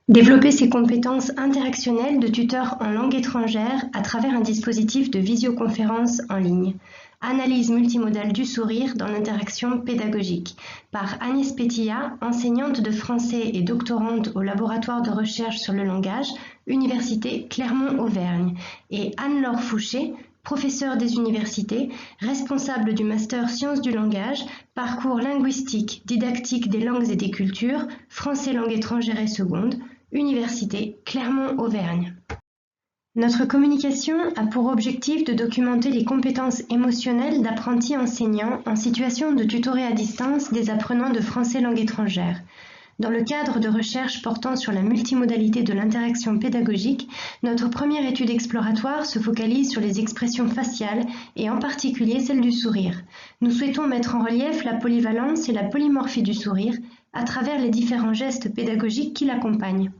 Développer ses compétences interactionnelles de tuteur en langue étrangère à travers un dispositif de visioconférence en ligne. Analyse multimodale du sourire dans l'interaction pédagogique, par Agnès Pétillat, enseignante de français et doctorante au laboratoire de recherche sur le langage, Université Clermont-Auvergne, et Anne-Laure Fouché, professeure des universités, responsable du master Sciences du langage, parcours linguistique, didactique des langues et des cultures, français langue étrangère et seconde, Université Clermont-Auvergne. Notre communication a pour objectif de documenter les compétences émotionnelles d'apprentis enseignants en situation de tutorer à distance des apprenants de français langue étrangère. Dans le cadre de recherches portant sur la multimodalité de l'interaction pédagogique, notre première étude exploratoire se focalise sur les expressions faciales et en particulier celle du sourire. Nous souhaitons mettre en relief la polyvalence et la polymorphie du sourire à travers les différents gestes pédagogiques qui l'accompagnent.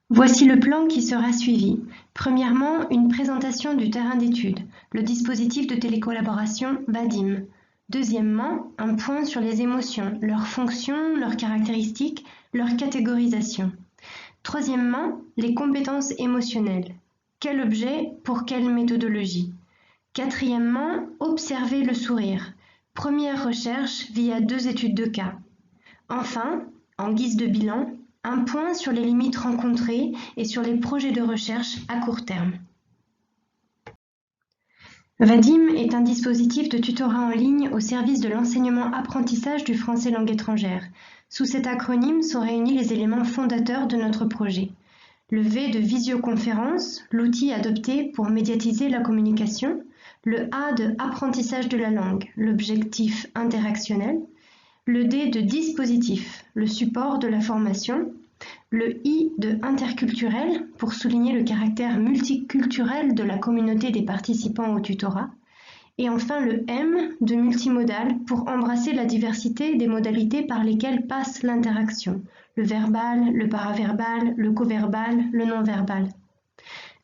Voici le plan qui sera suivi. Premièrement, une présentation du terrain d'étude, le dispositif de télécollaboration VADIM. Deuxièmement, un point sur les émotions, leurs fonctions, leurs caractéristiques, leur catégorisation. Troisièmement, les compétences émotionnelles. Quel objet pour quelle méthodologie? Quatrièmement, observer le sourire. Première recherche via 2 études de cas. Enfin, en guise de bilan, un point sur les limites rencontrées et sur les projets de recherche à court terme. VADIM est un dispositif de tutorat en ligne au service de l'enseignement-apprentissage du français langue étrangère. Sous cet acronyme sont réunis les éléments fondateurs de notre projet. Le V de visioconférence, l'outil adopté pour médiatiser la communication. Le A de apprentissage de la langue, l'objectif interactionnel. Le D de dispositif, le support de la formation. Le I de interculturel, pour souligner le caractère multiculturel de la communauté des participants au tutorat. Et enfin le M de multimodal, pour embrasser la diversité des modalités par lesquelles passe l'interaction, le verbal, le paraverbal, le coverbal, le non-verbal.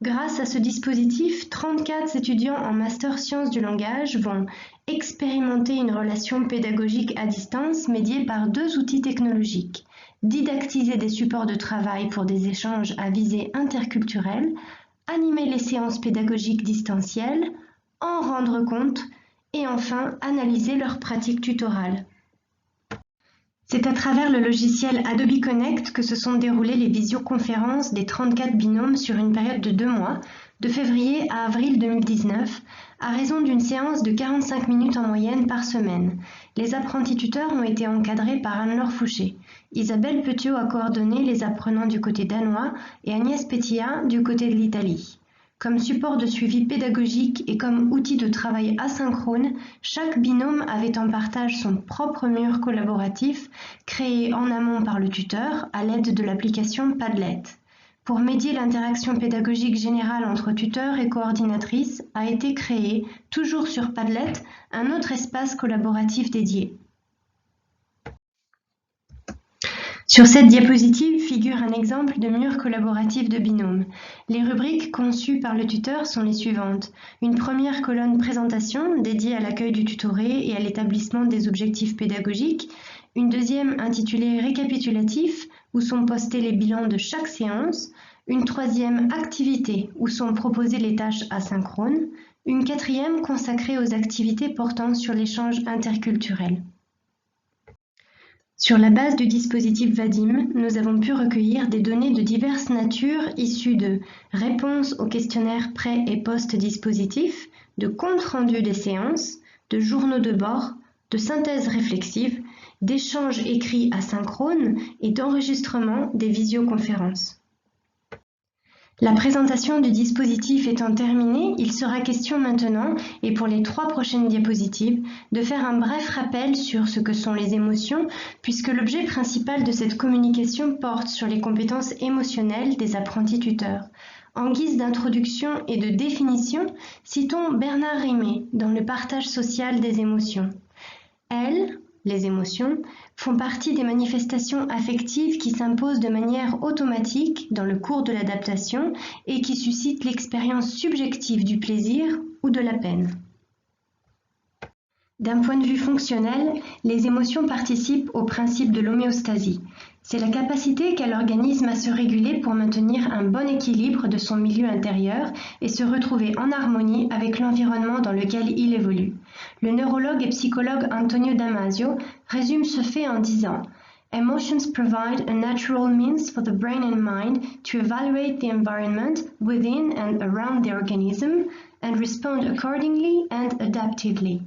Grâce à ce dispositif, 34 étudiants en master sciences du langage vont expérimenter une relation pédagogique à distance médiée par 2 outils technologiques, didactiser des supports de travail pour des échanges à visée interculturelle, animer les séances pédagogiques distancielles, en rendre compte et enfin analyser leurs pratiques tutorales. C'est à travers le logiciel Adobe Connect que se sont déroulées les visioconférences des 34 binômes sur une période de 2 mois, de février à avril 2019, à raison d'une séance de 45 minutes en moyenne par semaine. Les apprentis tuteurs ont été encadrés par Anne-Laure Fouché. Isabelle Petiot a coordonné les apprenants du côté danois et Agnès Pétillat du côté de l'Italie. Comme support de suivi pédagogique et comme outil de travail asynchrone, chaque binôme avait en partage son propre mur collaboratif, créé en amont par le tuteur à l'aide de l'application Padlet. Pour médier l'interaction pédagogique générale entre tuteurs et coordinatrices, a été créé, toujours sur Padlet, un autre espace collaboratif dédié. Sur cette diapositive figure un exemple de mur collaboratif de binôme. Les rubriques conçues par le tuteur sont les suivantes. Une première colonne présentation dédiée à l'accueil du tutoré et à l'établissement des objectifs pédagogiques. Une deuxième intitulée récapitulatif où sont postés les bilans de chaque séance. Une troisième activité où sont proposées les tâches asynchrones. Une quatrième consacrée aux activités portant sur l'échange interculturel. Sur la base du dispositif VADIM, nous avons pu recueillir des données de diverses natures issues de réponses aux questionnaires pré- et post-dispositifs, de comptes rendus des séances, de journaux de bord, de synthèses réflexives, d'échanges écrits asynchrones et d'enregistrement des visioconférences. La présentation du dispositif étant terminée, il sera question maintenant, et pour les 3 prochaines diapositives, de faire un bref rappel sur ce que sont les émotions, puisque l'objet principal de cette communication porte sur les compétences émotionnelles des apprentis tuteurs. En guise d'introduction et de définition, citons Bernard Rimet dans le partage social des émotions. Elles, les émotions, font partie des manifestations affectives qui s'imposent de manière automatique dans le cours de l'adaptation et qui suscitent l'expérience subjective du plaisir ou de la peine. D'un point de vue fonctionnel, les émotions participent au principe de l'homéostasie. C'est la capacité qu'a l'organisme à se réguler pour maintenir un bon équilibre de son milieu intérieur et se retrouver en harmonie avec l'environnement dans lequel il évolue. Le neurologue et psychologue Antonio Damasio résume ce fait en disant « Emotions provide a natural means for the brain and mind to evaluate the environment within and around the organism and respond accordingly and adaptively ».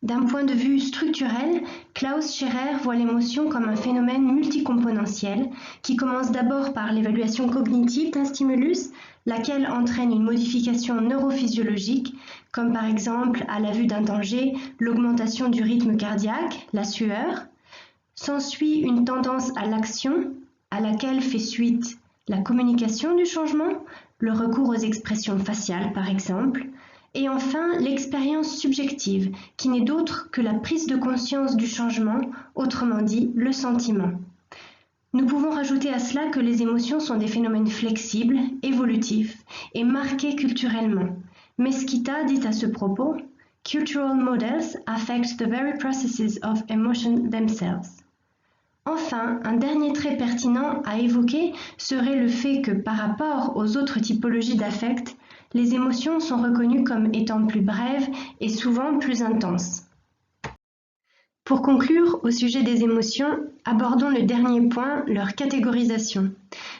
D'un point de vue structurel, Klaus Scherrer voit l'émotion comme un phénomène multicomponentiel qui commence d'abord par l'évaluation cognitive d'un stimulus, laquelle entraîne une modification neurophysiologique, comme par exemple à la vue d'un danger, l'augmentation du rythme cardiaque, la sueur. S'ensuit une tendance à l'action, à laquelle fait suite la communication du changement, le recours aux expressions faciales par exemple, et enfin, l'expérience subjective, qui n'est d'autre que la prise de conscience du changement, autrement dit, le sentiment. Nous pouvons rajouter à cela que les émotions sont des phénomènes flexibles, évolutifs et marqués culturellement. Mesquita dit à ce propos, « Cultural models affect the very processes of emotion themselves ». Enfin, un dernier trait pertinent à évoquer serait le fait que par rapport aux autres typologies d'affect, les émotions sont reconnues comme étant plus brèves et souvent plus intenses. Pour conclure, au sujet des émotions, abordons le dernier point, leur catégorisation.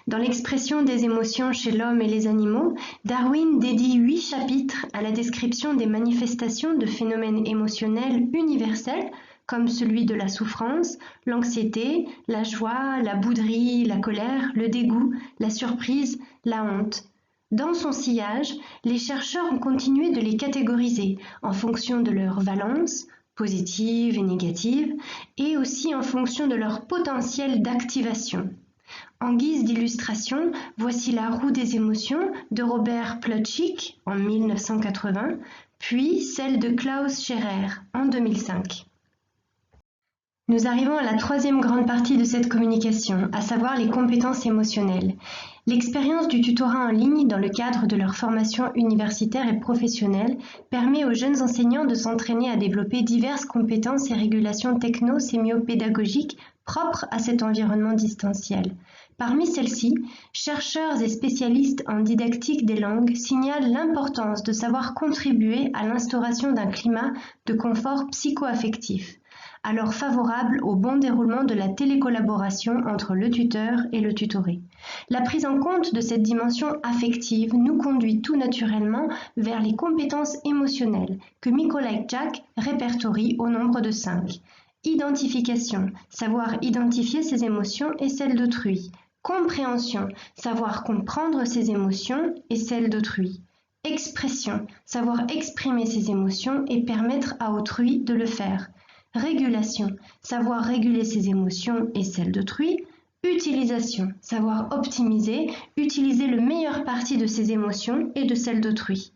Dans l'expression des émotions chez l'homme et les animaux, Darwin dédie 8 chapitres à la description des manifestations de phénomènes émotionnels universels, comme celui de la souffrance, l'anxiété, la joie, la bouderie, la colère, le dégoût, la surprise, la honte. Dans son sillage, les chercheurs ont continué de les catégoriser en fonction de leur valence, positive et négative, et aussi en fonction de leur potentiel d'activation. En guise d'illustration, voici la roue des émotions de Robert Plutchik en 1980, puis celle de Klaus Scherrer en 2005. Nous arrivons à la troisième grande partie de cette communication, à savoir les compétences émotionnelles. L'expérience du tutorat en ligne dans le cadre de leur formation universitaire et professionnelle permet aux jeunes enseignants de s'entraîner à développer diverses compétences et régulations techno-sémiopédagogiques propres à cet environnement distanciel. Parmi celles-ci, chercheurs et spécialistes en didactique des langues signalent l'importance de savoir contribuer à l'instauration d'un climat de confort psycho-affectif, alors favorable au bon déroulement de la télécollaboration entre le tuteur et le tutoré. La prise en compte de cette dimension affective nous conduit tout naturellement vers les compétences émotionnelles que Mikołajczak répertorie au nombre de 5. Identification, savoir identifier ses émotions et celles d'autrui. Compréhension, savoir comprendre ses émotions et celles d'autrui. Expression, savoir exprimer ses émotions et permettre à autrui de le faire. Régulation, savoir réguler ses émotions et celles d'autrui. Utilisation, savoir optimiser, utiliser le meilleur parti de ses émotions et de celles d'autrui.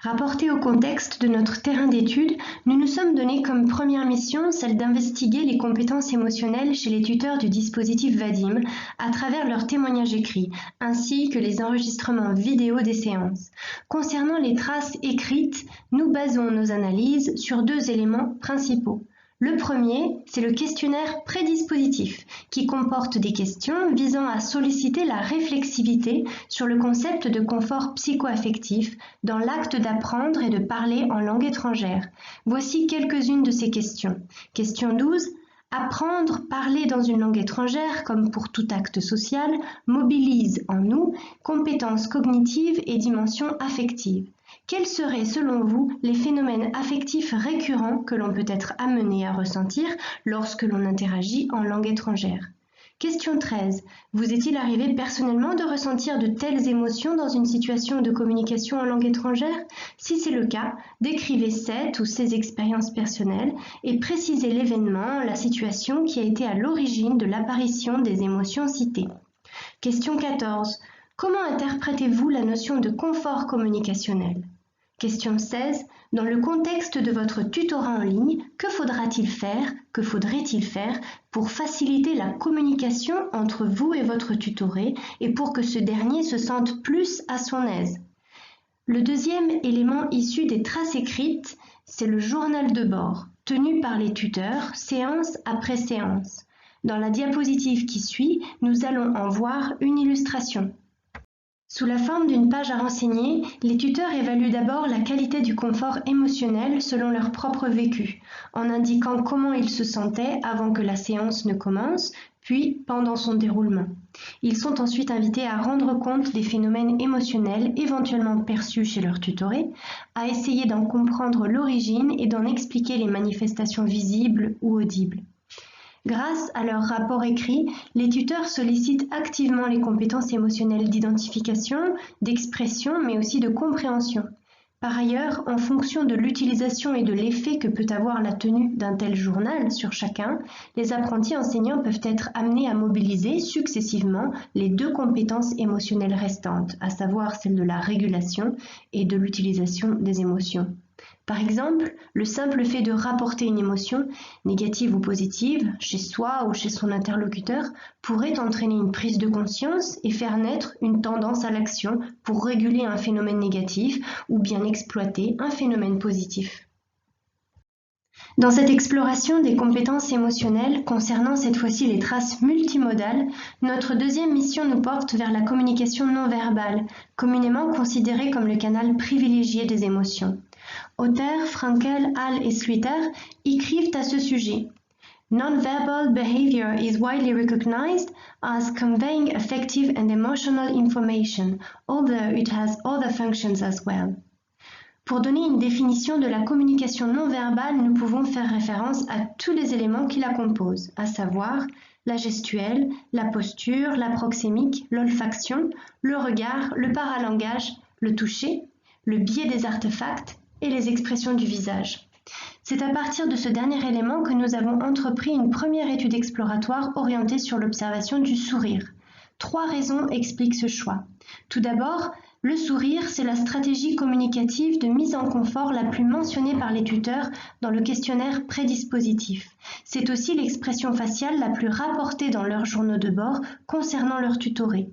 Rapporté au contexte de notre terrain d'étude, nous nous sommes donné comme première mission celle d'investiguer les compétences émotionnelles chez les tuteurs du dispositif Vadim à travers leurs témoignages écrits, ainsi que les enregistrements vidéo des séances. Concernant les traces écrites, nous basons nos analyses sur 2 éléments principaux. Le premier, c'est le questionnaire prédispositif, qui comporte des questions visant à solliciter la réflexivité sur le concept de confort psycho-affectif dans l'acte d'apprendre et de parler en langue étrangère. Voici quelques-unes de ces questions. Question 12. Apprendre, parler dans une langue étrangère, comme pour tout acte social, mobilise en nous compétences cognitives et dimensions affectives. Quels seraient, selon vous, les phénomènes affectifs récurrents que l'on peut être amené à ressentir lorsque l'on interagit en langue étrangère? Question 13. Vous est-il arrivé personnellement de ressentir de telles émotions dans une situation de communication en langue étrangère? Si c'est le cas, décrivez cette ou ces expériences personnelles et précisez l'événement, la situation qui a été à l'origine de l'apparition des émotions citées. Question 14. Comment interprétez-vous la notion de confort communicationnel? Question 16. Dans le contexte de votre tutorat en ligne, que faudrait-il faire pour faciliter la communication entre vous et votre tutoré et pour que ce dernier se sente plus à son aise? Le deuxième élément issu des traces écrites, c'est le journal de bord, tenu par les tuteurs, séance après séance. Dans la diapositive qui suit, nous allons en voir une illustration. Sous la forme d'une page à renseigner, les tuteurs évaluent d'abord la qualité du confort émotionnel selon leur propre vécu, en indiquant comment ils se sentaient avant que la séance ne commence, puis pendant son déroulement. Ils sont ensuite invités à rendre compte des phénomènes émotionnels éventuellement perçus chez leur tutoré, à essayer d'en comprendre l'origine et d'en expliquer les manifestations visibles ou audibles. Grâce à leur rapport écrit, les tuteurs sollicitent activement les compétences émotionnelles d'identification, d'expression, mais aussi de compréhension. Par ailleurs, en fonction de l'utilisation et de l'effet que peut avoir la tenue d'un tel journal sur chacun, les apprentis enseignants peuvent être amenés à mobiliser successivement les deux compétences émotionnelles restantes, à savoir celle de la régulation et de l'utilisation des émotions. Par exemple, le simple fait de rapporter une émotion, négative ou positive, chez soi ou chez son interlocuteur, pourrait entraîner une prise de conscience et faire naître une tendance à l'action pour réguler un phénomène négatif ou bien exploiter un phénomène positif. Dans cette exploration des compétences émotionnelles concernant cette fois-ci les traces multimodales, notre deuxième mission nous porte vers la communication non verbale, communément considérée comme le canal privilégié des émotions. Auter, Frankel, Hall et Slater écrivent à ce sujet. Non-verbal behavior is widely recognized as conveying affective and emotional information, although it has other functions as well. Pour donner une définition de la communication non verbale, nous pouvons faire référence à tous les éléments qui la composent, à savoir la gestuelle, la posture, la proxémique, l'olfaction, le regard, le paralangage, le toucher, le biais des artefacts et les expressions du visage. C'est à partir de ce dernier élément que nous avons entrepris une première étude exploratoire orientée sur l'observation du sourire. 3 raisons expliquent ce choix. Tout d'abord, le sourire, c'est la stratégie communicative de mise en confort la plus mentionnée par les tuteurs dans le questionnaire prédispositif. C'est aussi l'expression faciale la plus rapportée dans leurs journaux de bord concernant leur tutoré.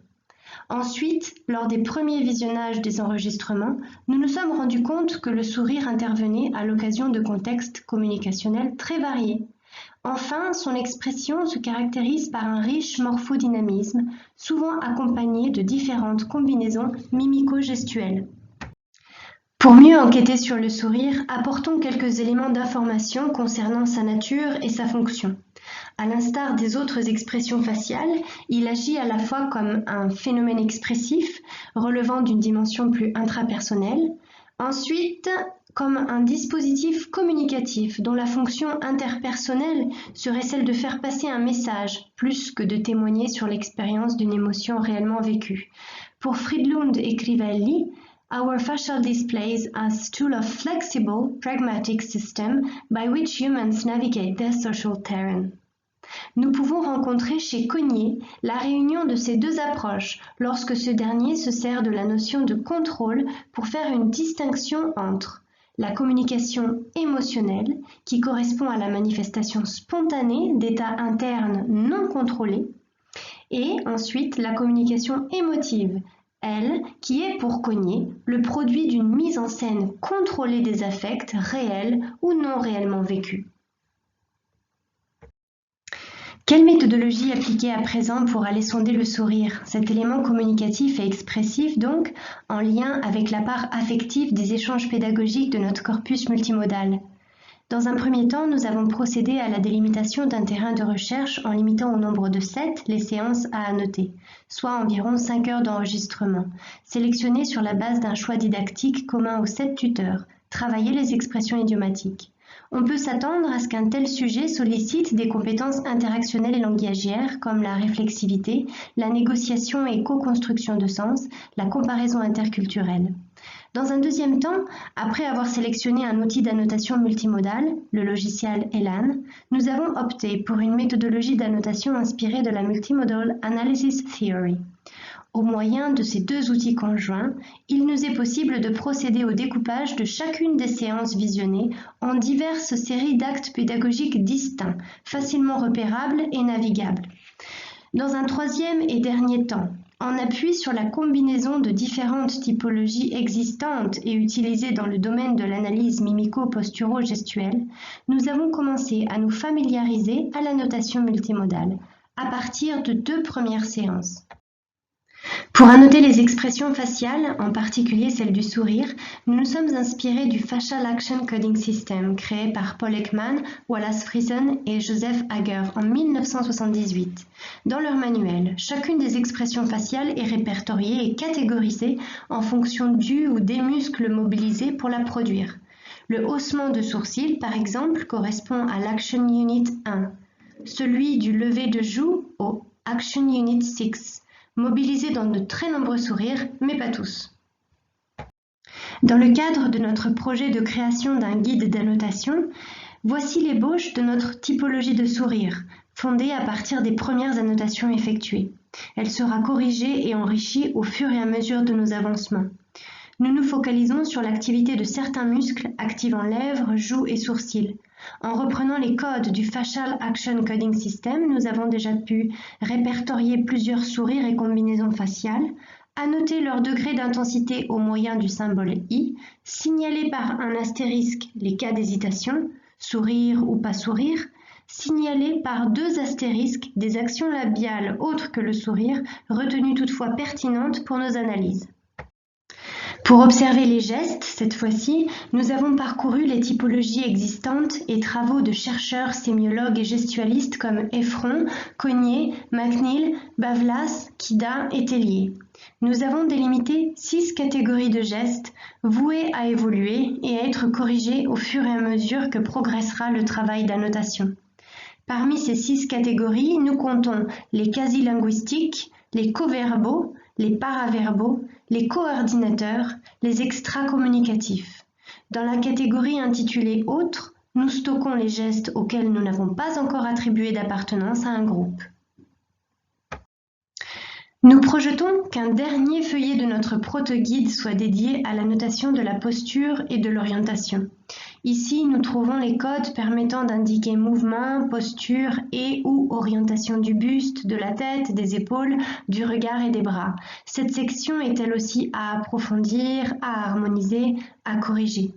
Ensuite, lors des premiers visionnages des enregistrements, nous nous sommes rendus compte que le sourire intervenait à l'occasion de contextes communicationnels très variés. Enfin, son expression se caractérise par un riche morphodynamisme, souvent accompagné de différentes combinaisons mimico-gestuelles. Pour mieux enquêter sur le sourire, apportons quelques éléments d'information concernant sa nature et sa fonction. À l'instar des autres expressions faciales, il agit à la fois comme un phénomène expressif, relevant d'une dimension plus intrapersonnelle, ensuite comme un dispositif communicatif dont la fonction interpersonnelle serait celle de faire passer un message, plus que de témoigner sur l'expérience d'une émotion réellement vécue. Pour Fridlund et Crivelli, our facial displays as tool of flexible, pragmatic system by which humans navigate their social terrain. Nous pouvons rencontrer chez Cognier la réunion de ces deux approches lorsque ce dernier se sert de la notion de contrôle pour faire une distinction entre la communication émotionnelle, qui correspond à la manifestation spontanée d'états internes non contrôlés, et ensuite la communication émotive, elle, qui est pour Cognier le produit d'une mise en scène contrôlée des affects réels ou non réellement vécus. Quelle méthodologie appliquer à présent pour aller sonder le sourire, cet élément communicatif et expressif donc, en lien avec la part affective des échanges pédagogiques de notre corpus multimodal? Dans un premier temps, nous avons procédé à la délimitation d'un terrain de recherche en limitant au nombre de 7 les séances à annoter, soit environ 5 heures d'enregistrement, sélectionnées sur la base d'un choix didactique commun aux 7 tuteurs, travailler les expressions idiomatiques. On peut s'attendre à ce qu'un tel sujet sollicite des compétences interactionnelles et langagières comme la réflexivité, la négociation et co-construction de sens, la comparaison interculturelle. Dans un deuxième temps, après avoir sélectionné un outil d'annotation multimodale, le logiciel ELAN, nous avons opté pour une méthodologie d'annotation inspirée de la Multimodal Analysis Theory. Au moyen de ces deux outils conjoints, il nous est possible de procéder au découpage de chacune des séances visionnées en diverses séries d'actes pédagogiques distincts, facilement repérables et navigables. Dans un troisième et dernier temps, En appui sur la combinaison de différentes typologies existantes et utilisées dans le domaine de l'analyse mimico-posturo-gestuelle, nous avons commencé à nous familiariser à la notation multimodale, à partir de 2 premières séances. Pour annoter les expressions faciales, en particulier celle du sourire, nous nous sommes inspirés du Facial Action Coding System créé par Paul Ekman, Wallace Friesen et Joseph Hager en 1978. Dans leur manuel, chacune des expressions faciales est répertoriée et catégorisée en fonction du ou des muscles mobilisés pour la produire. Le haussement de sourcil, par exemple, correspond à l'Action Unit 1, celui du lever de joue au Action Unit 6. Mobilisés dans de très nombreux sourires, mais pas tous. Dans le cadre de notre projet de création d'un guide d'annotation, voici l'ébauche de notre typologie de sourire, fondée à partir des premières annotations effectuées. Elle sera corrigée et enrichie au fur et à mesure de nos avancements. Nous nous focalisons sur l'activité de certains muscles activant lèvres, joues et sourcils. En reprenant les codes du Facial Action Coding System, nous avons déjà pu répertorier plusieurs sourires et combinaisons faciales, annoter leur degré d'intensité au moyen du symbole I, signaler par un astérisque les cas d'hésitation, sourire ou pas sourire, signaler par 2 astérisques des actions labiales autres que le sourire, retenues toutefois pertinentes pour nos analyses. Pour observer les gestes, cette fois-ci, nous avons parcouru les typologies existantes et travaux de chercheurs, sémiologues et gestualistes comme Effron, Cognier, McNeil, Bavlas, Kida et Tellier. Nous avons délimité 6 catégories de gestes vouées à évoluer et à être corrigées au fur et à mesure que progressera le travail d'annotation. Parmi ces 6 catégories, nous comptons les quasi-linguistiques, les coverbaux, les paraverbaux, les coordinateurs, les extracommunicatifs. Dans la catégorie intitulée « Autres », nous stockons les gestes auxquels nous n'avons pas encore attribué d'appartenance à un groupe. Nous projetons qu'un dernier feuillet de notre proto-guide soit dédié à la notation de la posture et de l'orientation. Ici, nous trouvons les codes permettant d'indiquer mouvement, posture et ou orientation du buste, de la tête, des épaules, du regard et des bras. Cette section est elle aussi à approfondir, à harmoniser, à corriger.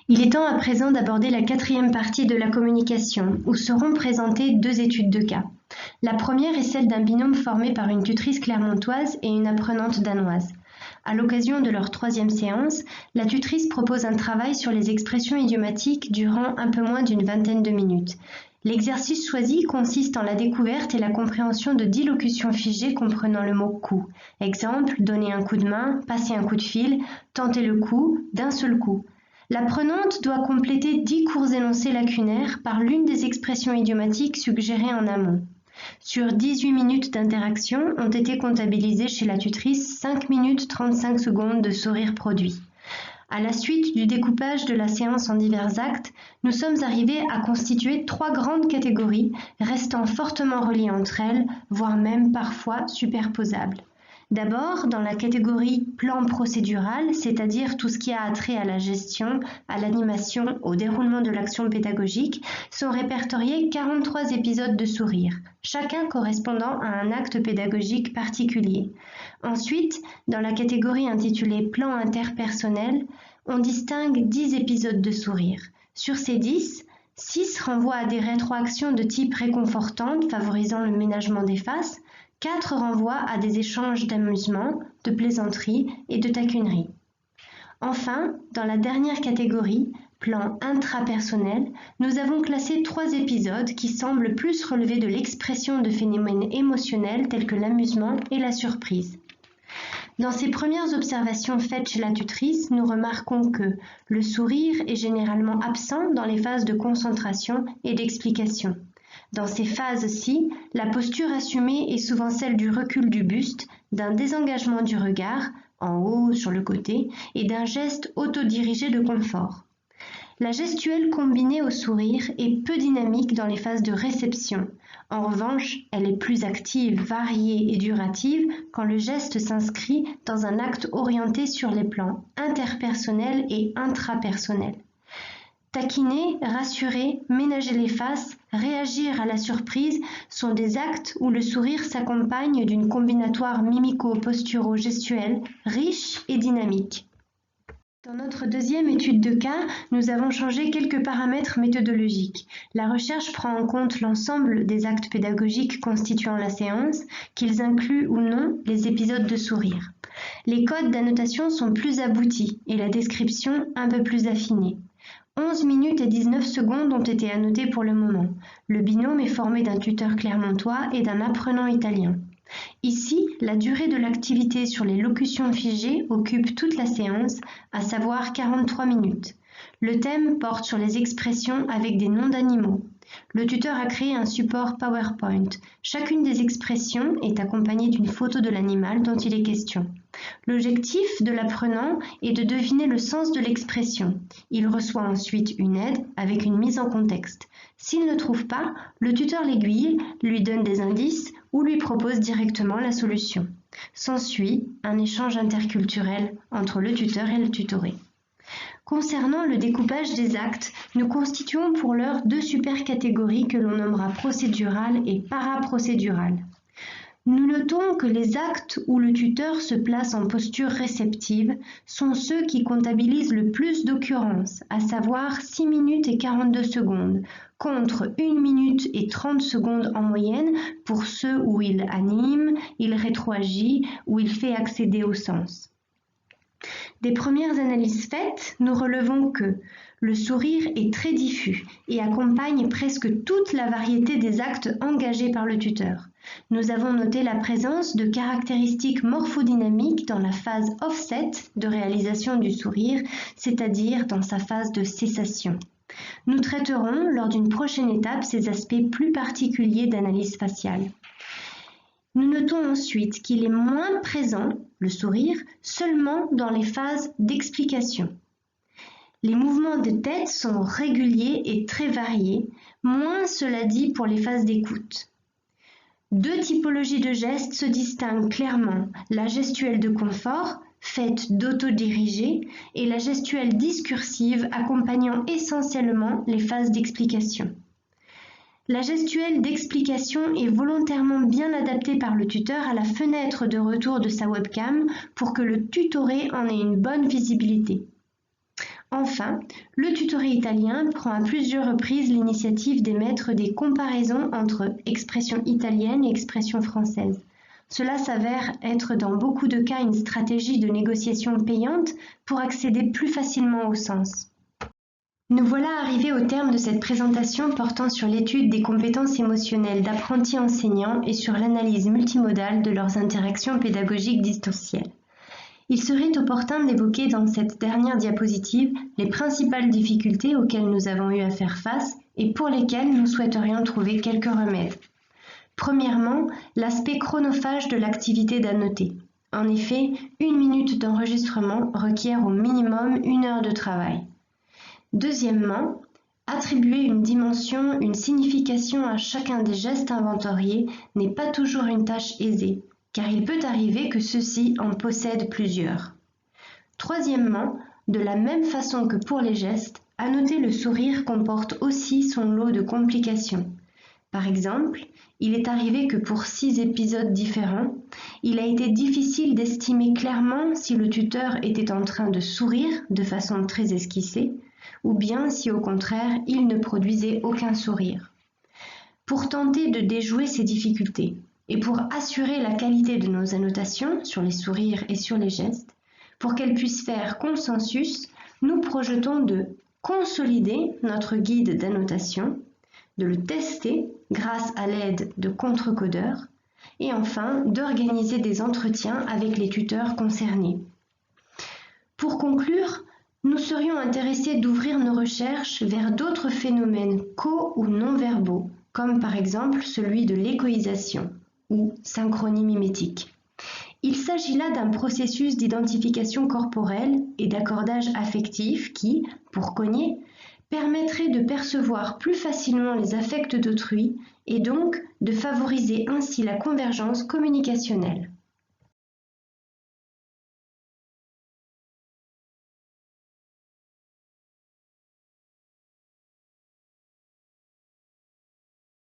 Il est temps à présent d'aborder la 4e partie de la communication, où seront présentées 2 études de cas. La première est celle d'un binôme formé par une tutrice clermontoise et une apprenante danoise. À l'occasion de leur 3e séance, la tutrice propose un travail sur les expressions idiomatiques durant un peu moins d'une vingtaine de minutes. L'exercice choisi consiste en la découverte et la compréhension de 10 locutions figées comprenant le mot « coup ». Exemple, donner un coup de main, passer un coup de fil, tenter le coup, d'un seul coup. L'apprenante doit compléter 10 courts énoncés lacunaires par l'une des expressions idiomatiques suggérées en amont. Sur 18 minutes d'interaction ont été comptabilisées chez la tutrice 5 minutes 35 secondes de sourire produit. À la suite du découpage de la séance en divers actes, nous sommes arrivés à constituer 3 grandes catégories, restant fortement reliées entre elles, voire même parfois superposables. D'abord, dans la catégorie plan procédural, c'est-à-dire tout ce qui a trait à la gestion, à l'animation, au déroulement de l'action pédagogique, sont répertoriés 43 épisodes de sourire, chacun correspondant à un acte pédagogique particulier. Ensuite, dans la catégorie intitulée plan interpersonnel, on distingue 10 épisodes de sourire. Sur ces 10, 6 renvoient à des rétroactions de type réconfortante favorisant le ménagement des faces, 4 renvoient à des échanges d'amusement, de plaisanterie et de taquinerie. Enfin, dans la dernière catégorie, plan intrapersonnel, nous avons classé 3 épisodes qui semblent plus relever de l'expression de phénomènes émotionnels tels que l'amusement et la surprise. Dans ces premières observations faites chez la tutrice, nous remarquons que le sourire est généralement absent dans les phases de concentration et d'explication. Dans ces phases-ci, la posture assumée est souvent celle du recul du buste, d'un désengagement du regard, en haut, sur le côté, et d'un geste autodirigé de confort. La gestuelle combinée au sourire est peu dynamique dans les phases de réception. En revanche, elle est plus active, variée et durative quand le geste s'inscrit dans un acte orienté sur les plans interpersonnels et intrapersonnels. Taquiner, rassurer, ménager les faces, Réagir à la surprise sont des actes où le sourire s'accompagne d'une combinatoire mimico-posturo-gestuelle riche et dynamique. Dans notre deuxième étude de cas, nous avons changé quelques paramètres méthodologiques. La recherche prend en compte l'ensemble des actes pédagogiques constituant la séance, qu'ils incluent ou non les épisodes de sourire. Les codes d'annotation sont plus aboutis et la description un peu plus affinée. 11 minutes et 19 secondes ont été annotées pour le moment. Le binôme est formé d'un tuteur clermontois et d'un apprenant italien. Ici, la durée de l'activité sur les locutions figées occupe toute la séance, à savoir 43 minutes. Le thème porte sur les expressions avec des noms d'animaux. Le tuteur a créé un support PowerPoint. Chacune des expressions est accompagnée d'une photo de l'animal dont il est question. L'objectif de l'apprenant est de deviner le sens de l'expression. Il reçoit ensuite une aide avec une mise en contexte. S'il ne trouve pas, le tuteur l'aiguille, lui donne des indices ou lui propose directement la solution. S'ensuit un échange interculturel entre le tuteur et le tutoré. Concernant le découpage des actes, nous constituons pour l'heure deux super-catégories que l'on nommera procédurales et paraprocédurales. Nous notons que les actes où le tuteur se place en posture réceptive sont ceux qui comptabilisent le plus d'occurrences, à savoir 6 minutes et 42 secondes, contre 1 minute et 30 secondes en moyenne pour ceux où il anime, il rétroagit ou il fait accéder au sens. Des premières analyses faites, nous relevons que le sourire est très diffus et accompagne presque toute la variété des actes engagés par le tuteur. Nous avons noté la présence de caractéristiques morphodynamiques dans la phase offset de réalisation du sourire, c'est-à-dire dans sa phase de cessation. Nous traiterons lors d'une prochaine étape ces aspects plus particuliers d'analyse faciale. Nous notons ensuite qu'il est moins présent, le sourire, seulement dans les phases d'explication. Les mouvements de tête sont réguliers et très variés, moins cela dit pour les phases d'écoute. Deux typologies de gestes se distinguent clairement, la gestuelle de confort, faite d'autodirigé, et la gestuelle discursive accompagnant essentiellement les phases d'explication. La gestuelle d'explication est volontairement bien adaptée par le tuteur à la fenêtre de retour de sa webcam pour que le tutoré en ait une bonne visibilité. Enfin, le tutoré italien prend à plusieurs reprises l'initiative d'émettre des comparaisons entre expression italienne et expression française. Cela s'avère être dans beaucoup de cas une stratégie de négociation payante pour accéder plus facilement au sens. Nous voilà arrivés au terme de cette présentation portant sur l'étude des compétences émotionnelles d'apprentis enseignants et sur l'analyse multimodale de leurs interactions pédagogiques distancielles. Il serait opportun d'évoquer dans cette dernière diapositive les principales difficultés auxquelles nous avons eu à faire face et pour lesquelles nous souhaiterions trouver quelques remèdes. Premièrement, l'aspect chronophage de l'activité d'annoter. En effet, 1 minute d'enregistrement requiert au minimum 1 heure de travail. Deuxièmement, attribuer une dimension, une signification à chacun des gestes inventoriés n'est pas toujours une tâche aisée, car il peut arriver que ceux-ci en possèdent plusieurs. Troisièmement, de la même façon que pour les gestes, annoter le sourire comporte aussi son lot de complications. Par exemple, il est arrivé que pour 6 épisodes différents, il a été difficile d'estimer clairement si le tuteur était en train de sourire de façon très esquissée, ou bien si au contraire il ne produisait aucun sourire. Pour tenter de déjouer ces difficultés et pour assurer la qualité de nos annotations sur les sourires et sur les gestes, pour qu'elles puissent faire consensus, nous projetons de consolider notre guide d'annotation, de le tester grâce à l'aide de contrecodeurs et enfin d'organiser des entretiens avec les tuteurs concernés. Pour conclure, nous serions intéressés d'ouvrir nos recherches vers d'autres phénomènes co- ou non-verbaux, comme par exemple celui de l'échoïsation ou synchronie mimétique. Il s'agit là d'un processus d'identification corporelle et d'accordage affectif qui, pour Cognier, permettrait de percevoir plus facilement les affects d'autrui et donc de favoriser ainsi la convergence communicationnelle.